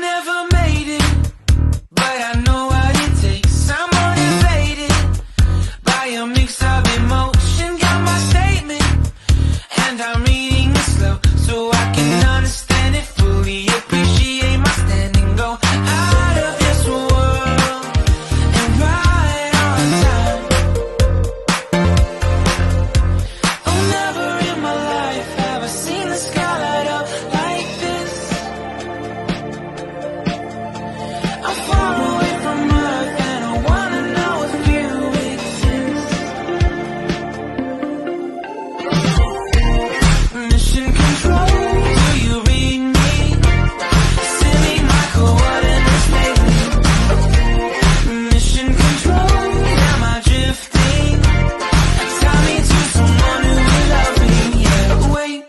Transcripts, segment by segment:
never made it, but I know what it takes. I'm motivated by a mix of emotion. Got my statement, and I'm reading it slow so I can understand it fully. Appreciate my standing, go out of this world and right on time. Oh, never in my life have I seen the sky light up like this. I'm far away from Earth and I wanna know if you exist. Mission control, do you read me? Send me my coordinates lately. Mission control, am I drifting? Tie me to someone who will love me, yeah. Wait,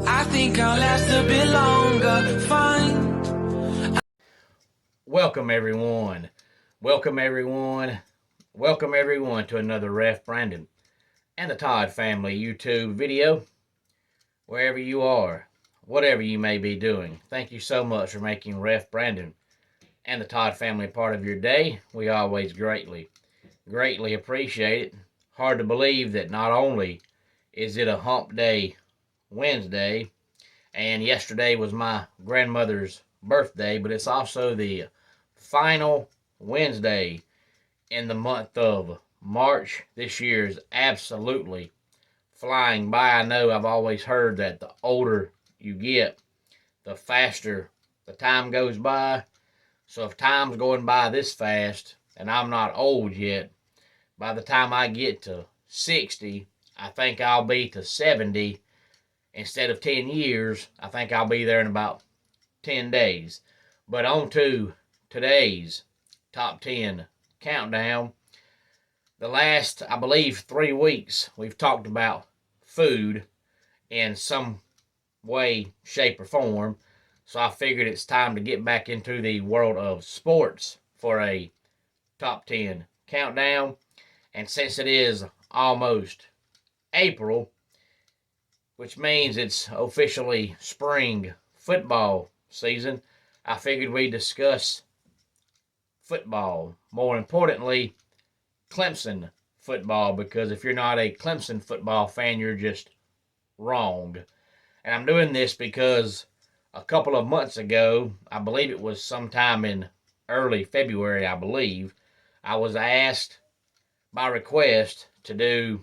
I think I'll last a bit longer. Fine. Welcome everyone. Welcome everyone. Welcome everyone to another Ref Brandon and the Todd Family YouTube video. Wherever you are, whatever you may be doing, thank you so much for making Ref Brandon and the Todd Family part of your day. We always greatly appreciate it. Hard to believe that not only is it a hump day Wednesday, and yesterday was my grandmother's birthday, but it's also the final Wednesday in the month of March. This year is absolutely flying by. I know I've always heard that the older you get, the faster the time goes by. So if time's going by this fast, and I'm not old yet, by the time I get to 60, I think I'll be to 70. Instead of 10 years, I think I'll be there in about 10 days. But on to today's top 10 countdown. The last, I believe, 3 weeks, we've talked about food in some way, shape, or form. So I figured it's time to get back into the world of sports for a top 10 countdown. And since it is almost April, which means it's officially spring football season, I figured we'd discuss football. More importantly, Clemson football, because if you're not a Clemson football fan, you're just wrong. And I'm doing this because a couple of months ago, I believe it was sometime in early February, I believe, I was asked by request to do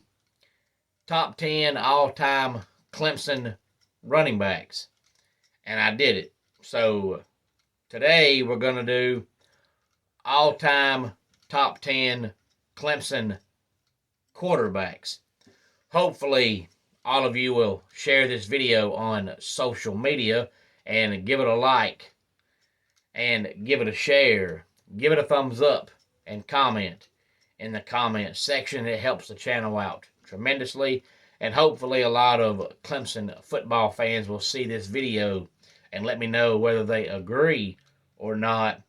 top 10 all-time Clemson running backs, and I did it. So today we're going to do all-time top 10 Clemson quarterbacks. Hopefully all of you will share this video on social media and give it a like and give it a share. Give it a thumbs up and comment in the comment section. It helps the channel out tremendously. And hopefully a lot of Clemson football fans will see this video and let me know whether they agree or not.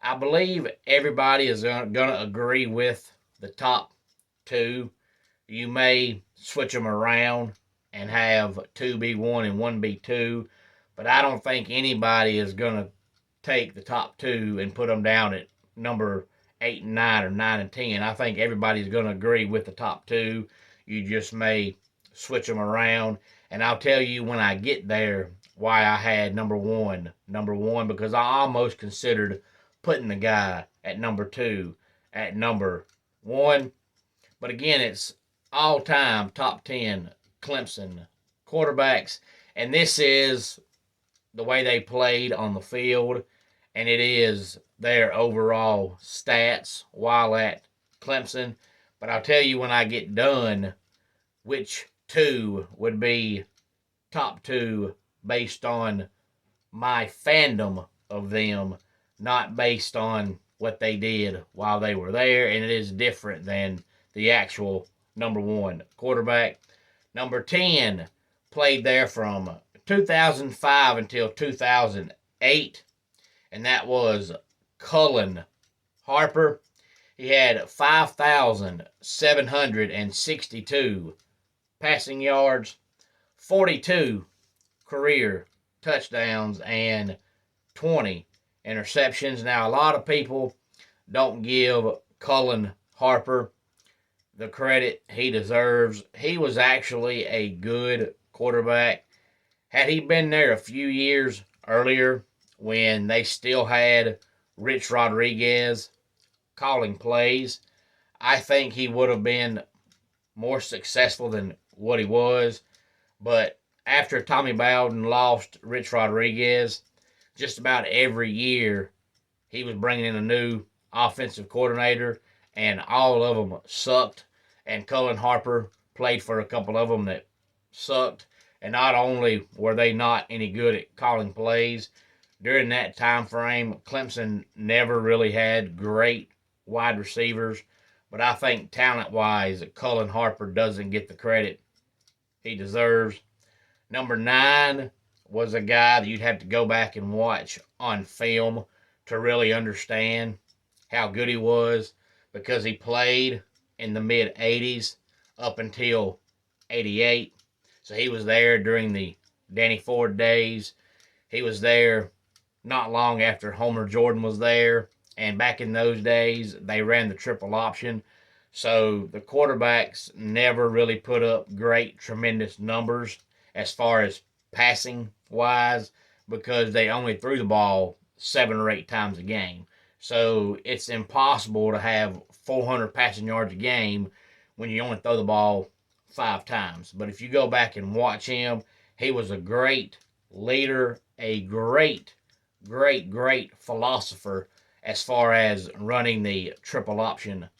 I believe everybody is going to agree with the top 2. You may switch them around and have 2 be 1 and 1 be 2. But I don't think anybody is going to take the top 2 and put them down at number 8 and 9 or 9 and 10. I think everybody's going to agree with the top 2. You just may switch them around. And I'll tell you when I get there why I had number 1. Number 1, because I almost considered putting the guy at number 2 at number 1. But again, it's all-time top 10 Clemson quarterbacks. And this is the way they played on the field. And it is their overall stats while at Clemson. But I'll tell you when I get done which 2 would be top 2 based on my fandom of them, not based on what they did while they were there. And it is different than the actual number 1 quarterback. Number 10 played there from 2005 until 2008, and that was Cullen Harper. He had 5,762 passing yards, 42 career touchdowns, and 20 interceptions. Now, a lot of people don't give Cullen Harper the credit he deserves. He was actually a good quarterback. Had he been there a few years earlier when they still had Rich Rodriguez calling plays, I think he would have been more successful than what he was. But after Tommy Bowden lost Rich Rodriguez, just about every year he was bringing in a new offensive coordinator, and all of them sucked. And Cullen Harper played for a couple of them that sucked. And not only were they not any good at calling plays, during that time frame, Clemson never really had great wide receivers. But I think talent-wise, Cullen Harper doesn't get the credit he deserves. Number 9 was a guy that you'd have to go back and watch on film to really understand how good he was, because he played in the mid-'80s up until '88. So he was there during the Danny Ford days. He was there not long after Homer Jordan was there. And back in those days, they ran the triple option. So the quarterbacks never really put up great, tremendous numbers as far as passing wise, because they only threw the ball 7 or 8 times a game. So it's impossible to have 400 passing yards a game when you only throw the ball 5 times. But if you go back and watch him, he was a great leader, a great philosopher as far as running the triple option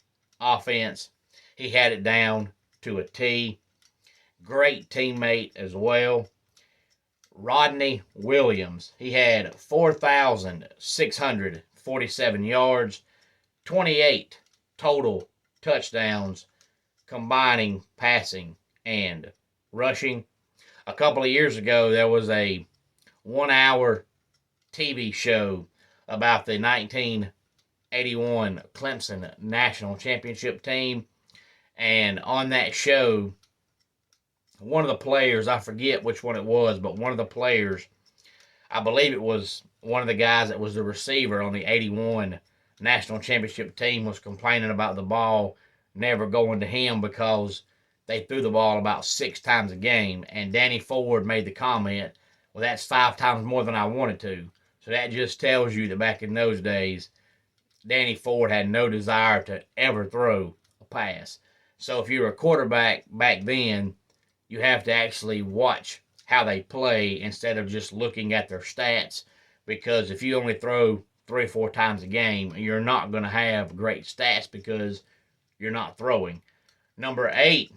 offense. He had it down to a T. Great teammate as well. Rodney Williams, he had 4,647 yards, 28 total touchdowns, combining passing and rushing. A couple of years ago, there was a 1-hour TV show about the 1981 Clemson National Championship team. And on that show, one of the players, I forget which one it was, but one of the players, I believe it was one of the guys that was the receiver on the 81 National Championship team, was complaining about the ball never going to him because they threw the ball about 6 times a game. And Danny Ford made the comment, well, that's 5 times more than I wanted to. So that just tells you that back in those days, Danny Ford had no desire to ever throw a pass. So if you're a quarterback back then, you have to actually watch how they play instead of just looking at their stats, because if you only throw 3 or 4 times a game, you're not going to have great stats because you're not throwing. Number 8,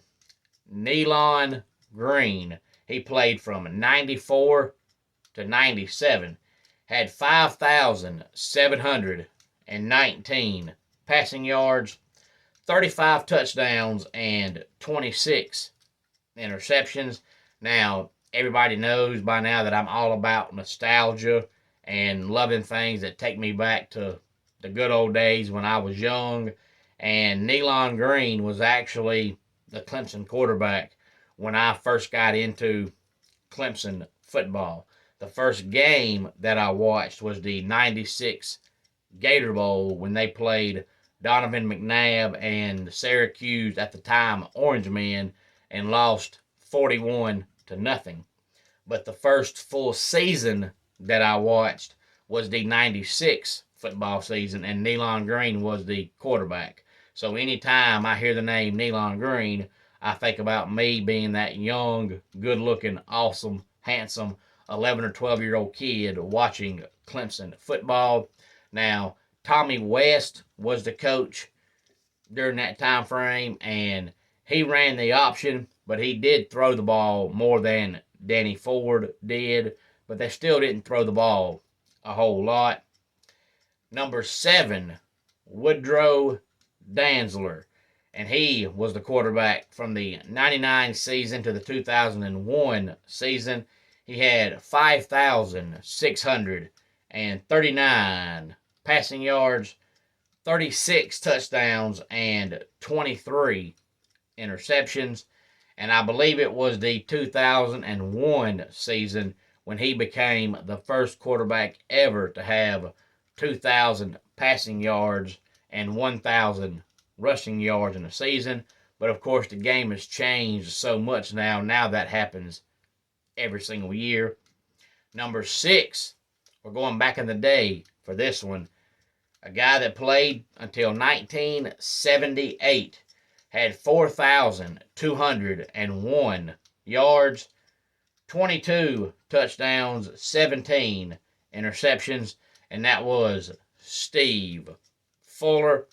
Neilon Green. He played from 94 to 97. Had 5,719 passing yards, 35 touchdowns, and 26 interceptions. Now, everybody knows by now that I'm all about nostalgia and loving things that take me back to the good old days when I was young. And Neilon Green was actually the Clemson quarterback when I first got into Clemson football. The first game that I watched was the '96 Gator Bowl when they played Donovan McNabb and Syracuse, at the time Orange Men, and lost 41-0. But the first full season that I watched was the '96 football season, and Neilon Green was the quarterback. So anytime I hear the name Neilon Green, I think about me being that young, good-looking, awesome, handsome 11 or 12-year-old kid watching Clemson football. Now, Tommy West was the coach during that time frame, and he ran the option, but he did throw the ball more than Danny Ford did, but they still didn't throw the ball a whole lot. Number 7, Woodrow Dantzler, and he was the quarterback from the '99 season to the 2001 season. He had 5,639 passing yards, 36 touchdowns, and 23 interceptions. And I believe it was the 2001 season when he became the first quarterback ever to have 2,000 passing yards and 1,000 rushing yards in a season. But of course, the game has changed so much now. Now that happens every single year. Number 6, we're going back in the day for this one. A guy that played until 1978, had 4,201 yards, 22 touchdowns, 17 interceptions, and that was Steve Fuller.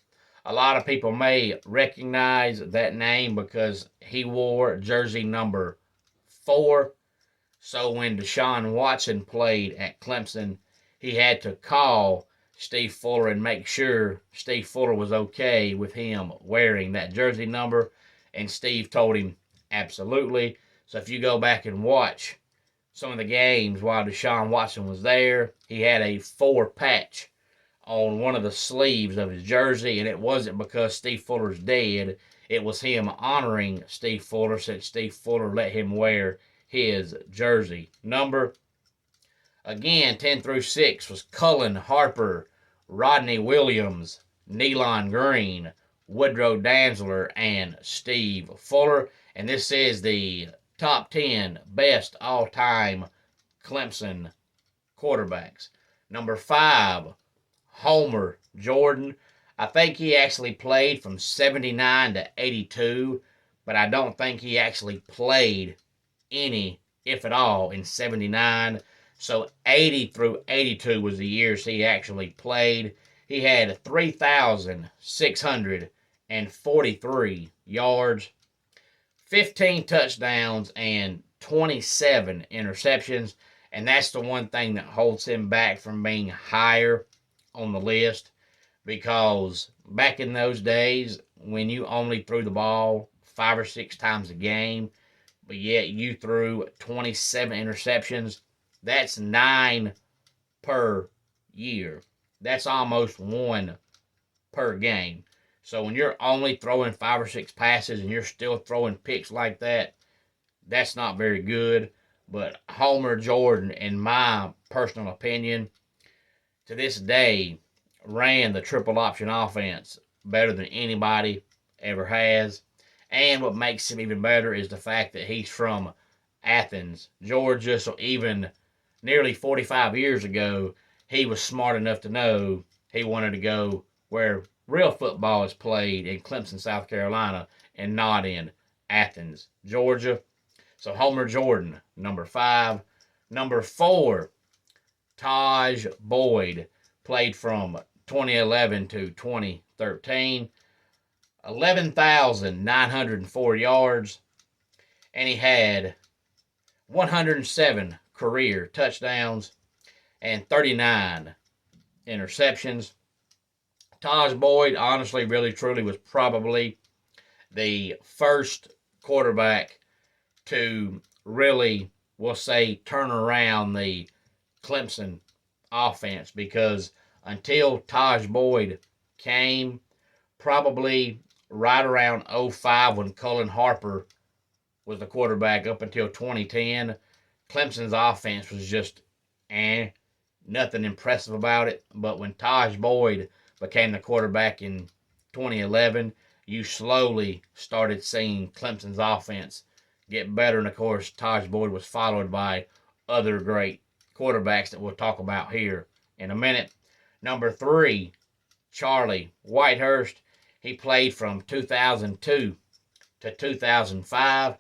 A lot of people may recognize that name because he wore jersey number 4. So when Deshaun Watson played at Clemson, he had to call Steve Fuller and make sure Steve Fuller was okay with him wearing that jersey number. And Steve told him absolutely. So if you go back and watch some of the games while Deshaun Watson was there, he had a 4 patch on one of the sleeves of his jersey, and it wasn't because Steve Fuller's dead. It was him honoring Steve Fuller, since Steve Fuller let him wear his jersey number. Again, 10 through 6 was Cullen Harper, Rodney Williams, Nealon Green, Woodrow Dantzler, and Steve Fuller. And this is the top 10 best all-time Clemson quarterbacks. Number 5, Homer Jordan. I think he actually played from 79 to 82, but I don't think he actually played any, if at all, in 79. So 80 through 82 was the years he actually played. He had 3,643 yards, 15 touchdowns, and 27 interceptions. And that's the one thing that holds him back from being higher on the list, because back in those days when you only threw the ball 5 or 6 times a game, but yet you threw 27 interceptions, that's 9 per year. That's almost 1 per game. So when you're only throwing 5 or 6 passes and you're still throwing picks like that, that's not very good. But Homer Jordan, in my personal opinion, to this day, ran the triple option offense better than anybody ever has. And what makes him even better is the fact that he's from Athens, Georgia. So even nearly 45 years ago, he was smart enough to know he wanted to go where real football is played, in Clemson, South Carolina, and not in Athens, Georgia. So Homer Jordan, number 5. Number 4, Tajh Boyd, played from 2011 to 2013. 11,904 yards, and he had 107 career touchdowns and 39 interceptions. Tajh Boyd, honestly, really, truly was probably the first quarterback to really, we'll say, turn around the Clemson offense, because until Tajh Boyd came, probably right around 05 when Cullen Harper was the quarterback up until 2010, Clemson's offense was just nothing impressive about it. But when Tajh Boyd became the quarterback in 2011, you slowly started seeing Clemson's offense get better. And of course, Tajh Boyd was followed by other great quarterbacks that we'll talk about here in a minute. Number 3, Charlie Whitehurst. He played from 2002 to 2005,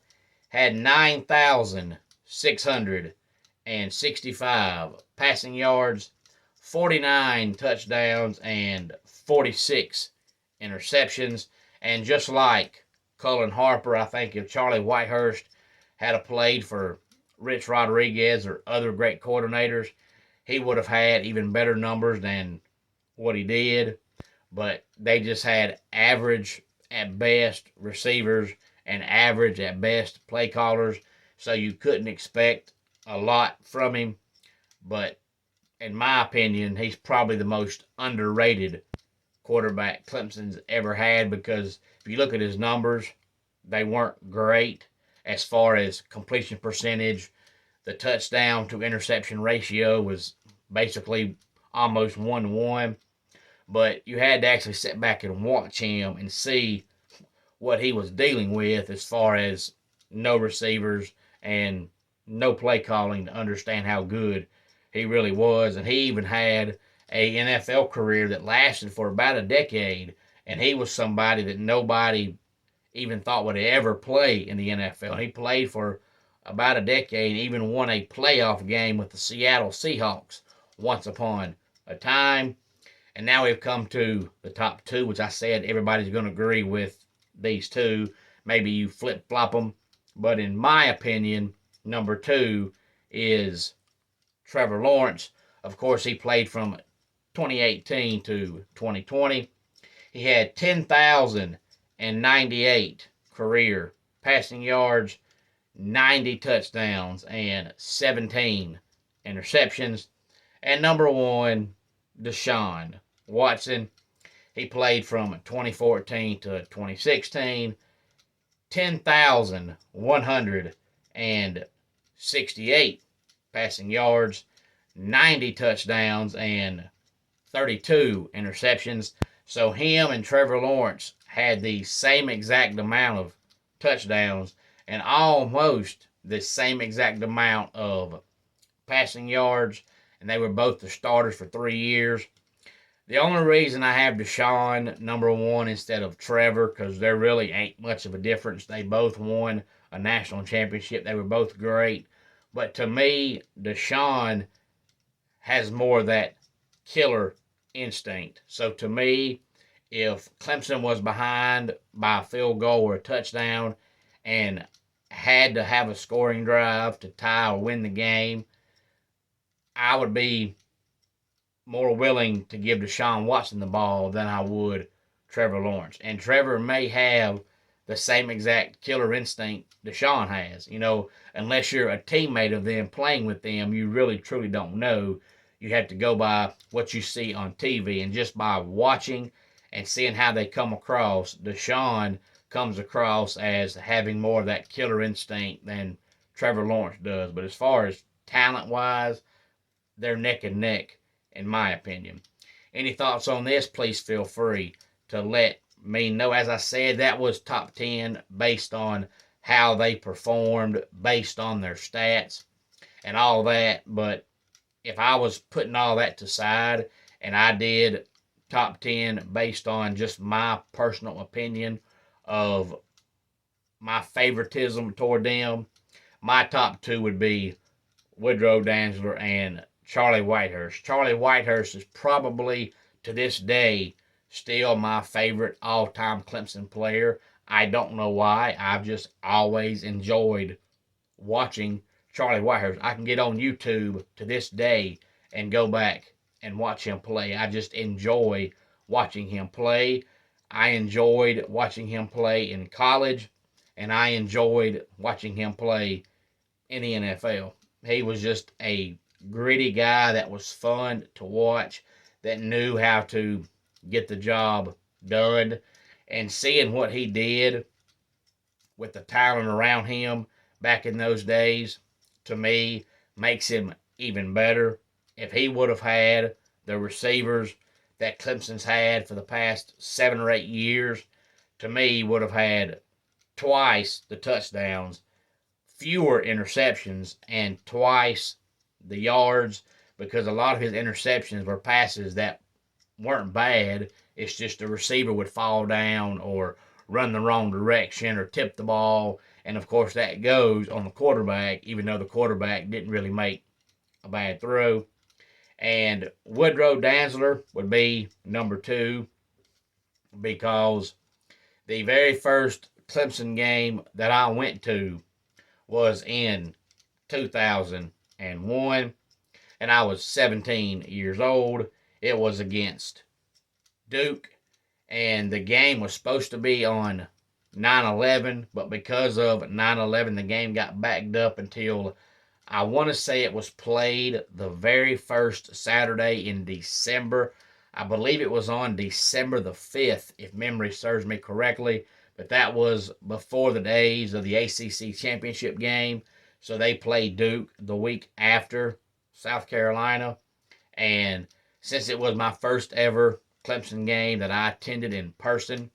had 9,665 passing yards, 49 touchdowns, and 46 interceptions. And just like Cullen Harper, I think if Charlie Whitehurst had played for Rich Rodriguez or other great coordinators, he would have had even better numbers than what he did. But they just had average at best receivers and average at best play callers, so you couldn't expect a lot from him. But in my opinion, he's probably the most underrated quarterback Clemson's ever had, because if you look at his numbers, they weren't great as far as completion percentage, The touchdown to interception ratio was basically almost 1-1. But you had to actually sit back and watch him and see what he was dealing with as far as no receivers and no play calling to understand how good he really was. And he even had a NFL career that lasted for about a decade. And he was somebody that nobody even thought would ever play in the NFL. He played for about a decade, even won a playoff game with the Seattle Seahawks once upon a time. And now we've come to the top two, which I said everybody's going to agree with these two. Maybe you flip flop them. But in my opinion, number two is Trevor Lawrence. Of course, he played from 2018 to 2020. He had 10,098 career passing yards, 90 touchdowns, and 17 interceptions. And number one, Deshaun Watson. He played from 2014 to 2016. 10,168 passing yards, 90 touchdowns, and 32 interceptions. So him and Trevor Lawrence had the same exact amount of touchdowns and almost the same exact amount of passing yards, and they were both the starters for 3 years. The only reason I have Deshaun number one instead of Trevor, because there really ain't much of a difference. They both won a national championship. They were both great. But to me, Deshaun has more of that killer instinct. So to me, if Clemson was behind by a field goal or a touchdown and had to have a scoring drive to tie or win the game, I would be more willing to give Deshaun Watson the ball than I would Trevor Lawrence. And Trevor may have the same exact killer instinct Deshaun has. You know, unless you're a teammate of them playing with them, you really truly don't know. You have to go by what you see on TV. And just by watching and seeing how they come across, Deshaun comes across as having more of that killer instinct than Trevor Lawrence does. But as far as talent-wise, they're neck and neck, in my opinion. Any thoughts on this, please feel free to let me know. As I said, that was top 10 based on how they performed, based on their stats and all that. But if I was putting all that to side and I did top 10 based on just my personal opinion of my favoritism toward them, my top two would be Woodrow Dantzler and Charlie Whitehurst. Charlie Whitehurst is probably, to this day, still my favorite all-time Clemson player. I don't know why. I've just always enjoyed watching Charlie Whitehurst. I can get on YouTube to this day and go back and watch him play. I just enjoy watching him play. I enjoyed watching him play in college, and I enjoyed watching him play in the NFL. He was just a gritty guy that was fun to watch, that knew how to get the job done. And seeing what he did with the talent around him back in those days, to me, makes him even better. If he would have had the receivers that Clemson's had for the past 7 or 8 years, to me, he would have had twice the touchdowns, fewer interceptions, and twice the yards, because a lot of his interceptions were passes that weren't bad. It's just the receiver would fall down or run the wrong direction or tip the ball. And of course that goes on the quarterback, even though the quarterback didn't really make a bad throw. And Woodrow Dantzler would be number two, because the very first Clemson game that I went to was in 2001, and I was 17 years old. It was against Duke, and the game was supposed to be on 9/11, but because of 9/11, the game got backed up until, I want to say it was played the very first Saturday in December. I believe it was on December the 5th, if memory serves me correctly, but that was before the days of the ACC championship game. So they played Duke the week after South Carolina. And since it was my first ever Clemson game that I attended in person,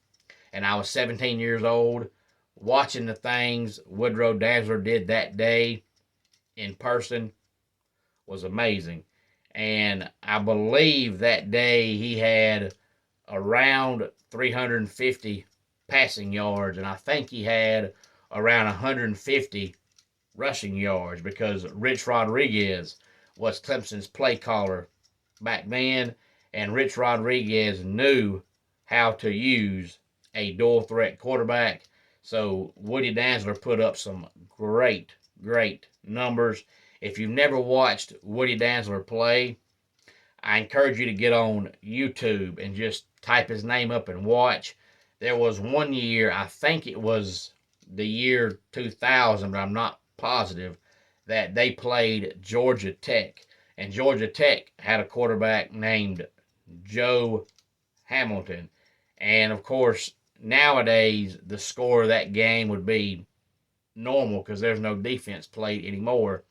and I was 17 years old, watching the things Woodrow Dantzler did that day in person was amazing. And I believe that day he had around 350 passing yards, and I think he had around 150 rushing yards because Rich Rodriguez was Clemson's play caller back then, and Rich Rodriguez knew how to use a dual threat quarterback. So Woody Dantzler put up some great, great numbers. If you've never watched Woody Dantzler play, I encourage you to get on YouTube and just type his name up and watch. There was one year, I think it was the year 2000, but I'm not positive, that they played Georgia Tech. And Georgia Tech had a quarterback named Joe Hamilton. And of course, nowadays, the score of that game would be normal because there's no defense played anymore.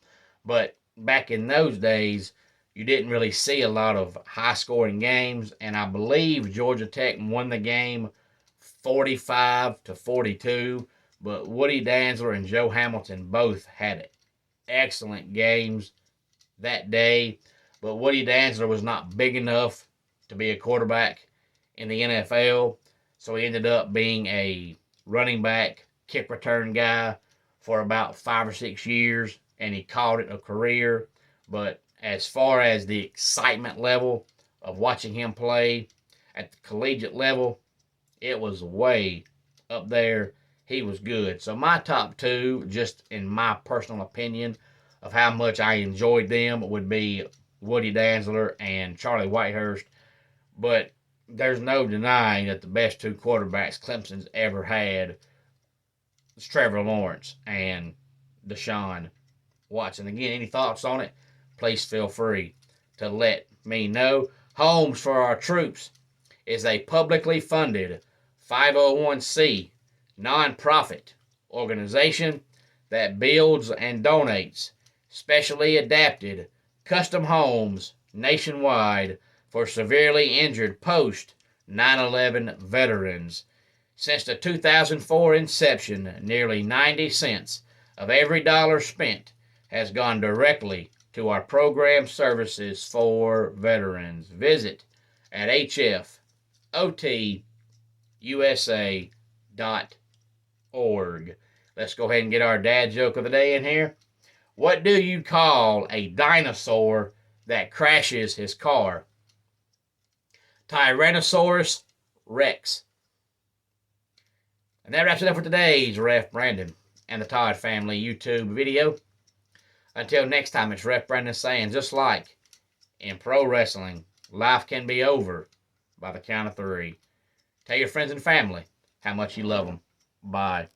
But back in those days, you didn't really see a lot of high-scoring games, and I believe Georgia Tech won the game 45-42. But Woody Dantzler and Joe Hamilton both had excellent games that day. But Woody Dantzler was not big enough to be a quarterback in the NFL, so he ended up being a running back, kick return guy for about 5 or 6 years, and he called it a career. But as far as the excitement level of watching him play at the collegiate level, it was way up there. He was good. So my top two, just in my personal opinion of how much I enjoyed them, would be Woody Dantzler and Charlie Whitehurst. But there's no denying that the best two quarterbacks Clemson's ever had is Trevor Lawrence and Deshaun Watson. Again, any thoughts on it? Please feel free to let me know. Homes for Our Troops is a publicly funded 501c nonprofit organization that builds and donates specially adapted custom homes nationwide for severely injured post 9/11 veterans. Since the 2004 inception, nearly 90 cents of every dollar spent has gone directly to our program services for veterans. Visit at hfotusa.org. Let's go ahead and get our dad joke of the day in here. What do you call a dinosaur that crashes his car? Tyrannosaurus Rex. And that wraps it up for today's Ref Brandon and the Todd Family YouTube video. Until next time, it's Ref Brandon saying, just like in pro wrestling, life can be over by the count of 3. Tell your friends and family how much you love them. Bye.